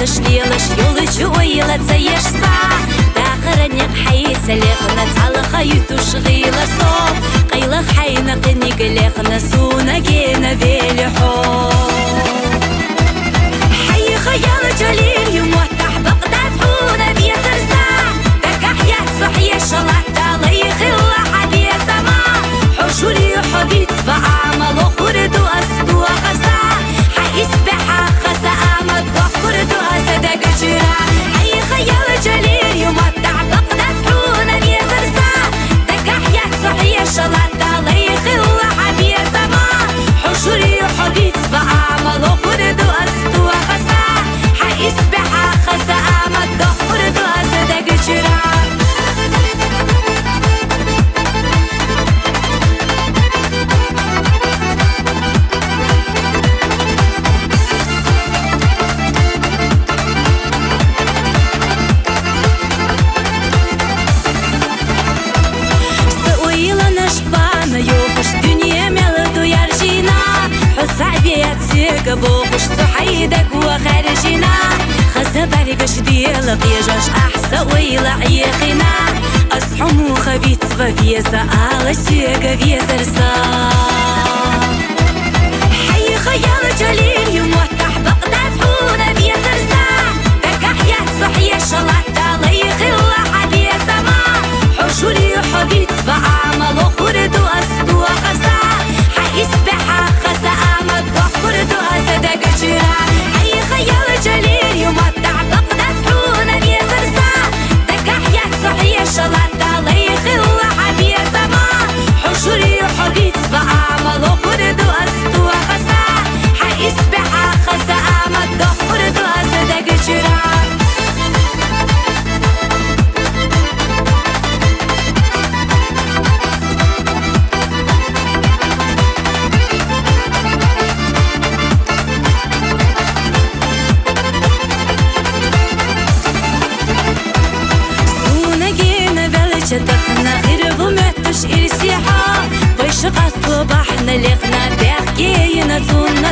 ليلش يولج ويلا تسيشصا داخرني حيس ليخنا تعلق يتوش غيلا صوب قيلا حينا قني قليخنا سونا جينا فيلي حوب حي خيال جليل يموتح بقدات حونا بيسرسا دكا حياة صحية شلطة ليخ الله حبي سما حشوري حبيت بعمل خرد وأسدو خسا حيس بحا خسا آمد بخرد وأسدق جرا حي خيال جليل يموتح بقدات حونا بيسرسا دكا حياة صحية شلطة ليخ الله حبي سما حشوري حبيت بعمل خرد وأسدو خسا حيس بحا خسا آمد بخرد وأسدق جرا بوخش صحيدك وخارجنا خزة بارقش ديالك يجاش أحسا ويلا عيقنا أصحمو خبيت ففيزا على سيقا فيزرسا حي خيال جليل يموتح بقدات حونا فيزرسا دكا حياة صحية شلطة ليخ الله حبي سما حشوري حبيت بعمل خرد وأسدو خسا حيس بحا خسا آمد بخرد وأسدق جرا حي خيال جليل يمتع بقدات حونا بيزرسا دكا حياة صحية شلطة ليخ الله حبي سما حشوري حبيت بعمل خرد وأسدو خسا حيس بحا خسا آمد بخرد وأسدق جرا دخنا غير بمتش إرسيحا ويش غصب بحنا لغنا بحكينا تونا